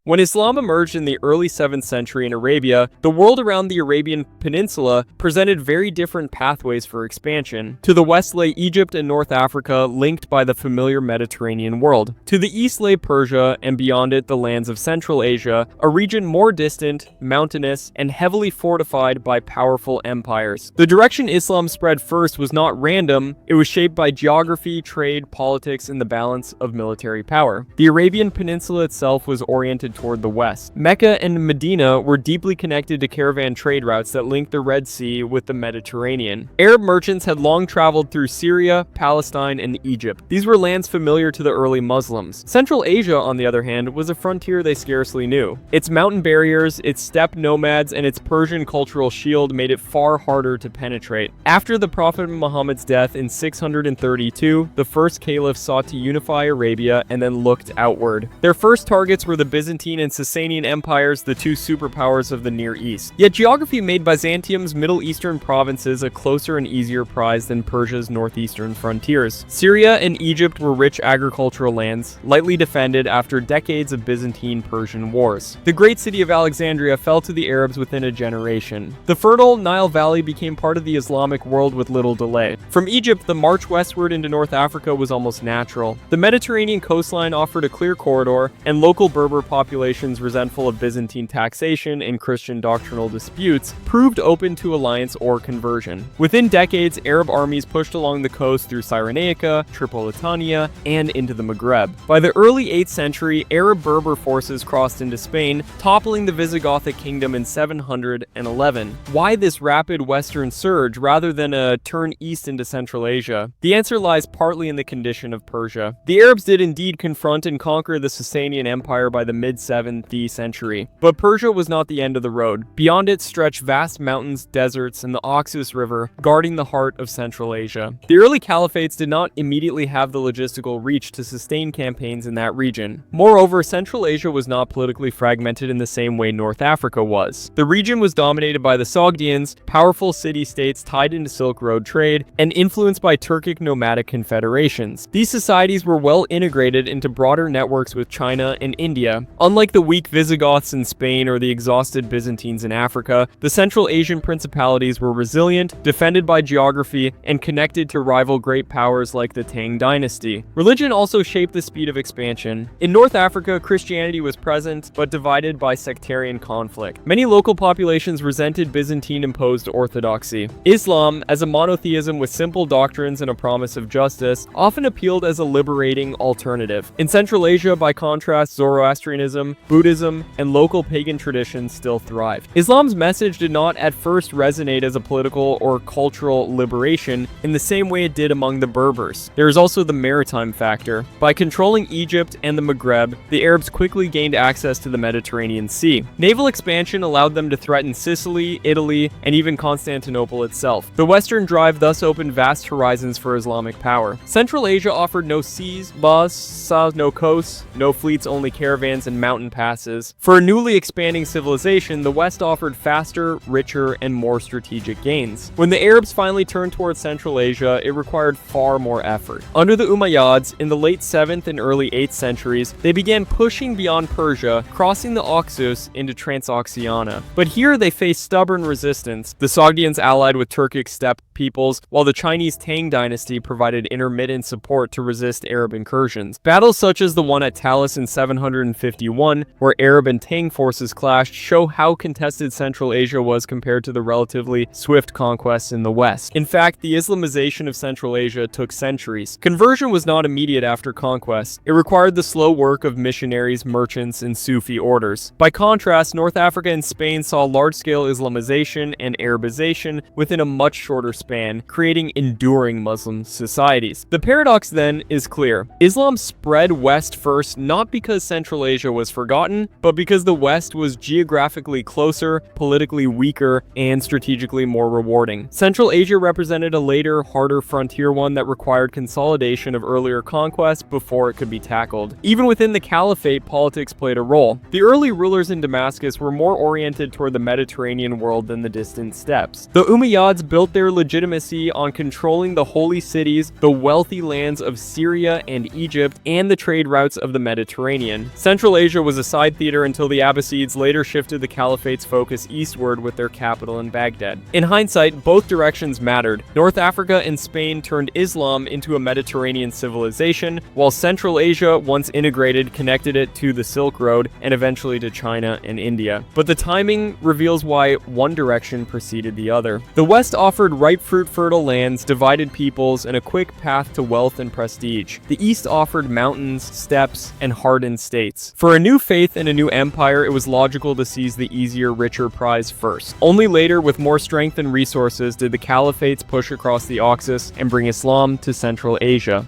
When Islam emerged in the early 7th century in Arabia, the world around the Arabian Peninsula presented very different pathways for expansion. To the west lay Egypt and North Africa, linked by the familiar Mediterranean world. To the east lay Persia, and beyond it the lands of Central Asia, a region more distant, mountainous, and heavily fortified by powerful empires. The direction Islam spread first was not random, it was shaped by geography, trade, politics, and the balance of military power. The Arabian Peninsula itself was oriented toward the west. Mecca and Medina were deeply connected to caravan trade routes that linked the Red Sea with the Mediterranean. Arab merchants had long traveled through Syria, Palestine, and Egypt. These were lands familiar to the early Muslims. Central Asia, on the other hand, was a frontier they scarcely knew. Its mountain barriers, its steppe nomads, and its Persian cultural shield made it far harder to penetrate. After the Prophet Muhammad's death in 632, the first caliph sought to unify Arabia and then looked outward. Their first targets were the Byzantine and Sasanian empires, the two superpowers of the Near East. Yet geography made Byzantium's Middle Eastern provinces a closer and easier prize than Persia's northeastern frontiers. Syria and Egypt were rich agricultural lands, lightly defended after decades of Byzantine-Persian wars. The great city of Alexandria fell to the Arabs within a generation. The fertile Nile Valley became part of the Islamic world with little delay. From Egypt, the march westward into North Africa was almost natural. The Mediterranean coastline offered a clear corridor, and local Berber populations resentful of Byzantine taxation and Christian doctrinal disputes proved open to alliance or conversion. Within decades, Arab armies pushed along the coast through Cyrenaica, Tripolitania, and into the Maghreb. By the early 8th century, Arab-Berber forces crossed into Spain, toppling the Visigothic kingdom in 711. Why this rapid western surge rather than a turn east into Central Asia? The answer lies partly in the condition of Persia. The Arabs did indeed confront and conquer the Sasanian Empire by the mid-7th century, but Persia was not the end of the road. Beyond it stretched vast mountains, deserts, and the Oxus River, guarding the heart of Central Asia. The early caliphates did not immediately have the logistical reach to sustain campaigns in that region. Moreover, Central Asia was not politically fragmented in the same way North Africa was. The region was dominated by the Sogdians, powerful city-states tied into Silk Road trade, and influenced by Turkic nomadic confederations. These societies were well integrated into broader networks with China and India. Unlike the weak Visigoths in Spain or the exhausted Byzantines in Africa, the Central Asian principalities were resilient, defended by geography, and connected to rival great powers like the Tang dynasty. Religion also shaped the speed of expansion. In North Africa, Christianity was present, but divided by sectarian conflict. Many local populations resented Byzantine-imposed orthodoxy. Islam, as a monotheism with simple doctrines and a promise of justice, often appealed as a liberating alternative. In Central Asia, by contrast, Zoroastrianism, Buddhism, and local pagan traditions still thrived. Islam's message did not at first resonate as a political or cultural liberation in the same way it did among the Berbers. There is also the maritime factor. By controlling Egypt and the Maghreb, the Arabs quickly gained access to the Mediterranean Sea. Naval expansion allowed them to threaten Sicily, Italy, and even Constantinople itself. The Western Drive thus opened vast horizons for Islamic power. Central Asia offered no seas, no coasts, no fleets, only caravans and mountain passes. For a newly expanding civilization, the West offered faster, richer, and more strategic gains. When the Arabs finally turned towards Central Asia, it required far more effort. Under the Umayyads, in the late 7th and early 8th centuries, they began pushing beyond Persia, crossing the Oxus into Transoxiana. But here they faced stubborn resistance. The Sogdians allied with Turkic steppe peoples, while the Chinese Tang dynasty provided intermittent support to resist Arab incursions. Battles such as the one at Talis in 751, where Arab and Tang forces clashed, show how contested Central Asia was compared to the relatively swift conquests in the West. In fact, the Islamization of Central Asia took centuries. Conversion was not immediate after conquest. It required the slow work of missionaries, merchants, and Sufi orders. By contrast, North Africa and Spain saw large-scale Islamization and Arabization within a much shorter span, creating enduring Muslim societies. The paradox then is clear. Islam spread west first not because Central Asia was forgotten, but because the West was geographically closer, politically weaker, and strategically more rewarding. Central Asia represented a later, harder frontier one that required consolidation of earlier conquests before it could be tackled. Even within the caliphate, politics played a role. The early rulers in Damascus were more oriented toward the Mediterranean world than the distant steppes. The Umayyads built their legitimacy on controlling the holy cities, the wealthy lands of Syria and Egypt, and the trade routes of the Mediterranean. Central Asia Asia was a side theater until the Abbasids later shifted the caliphate's focus eastward with their capital in Baghdad. In hindsight, both directions mattered. North Africa and Spain turned Islam into a Mediterranean civilization, while Central Asia, once integrated, connected it to the Silk Road and eventually to China and India. But the timing reveals why one direction preceded the other. The West offered ripe fruit-fertile lands, divided peoples, and a quick path to wealth and prestige. The East offered mountains, steppes, and hardened states. For a new faith and a new empire, it was logical to seize the easier, richer prize first. Only later, with more strength and resources, did the caliphates push across the Oxus and bring Islam to Central Asia.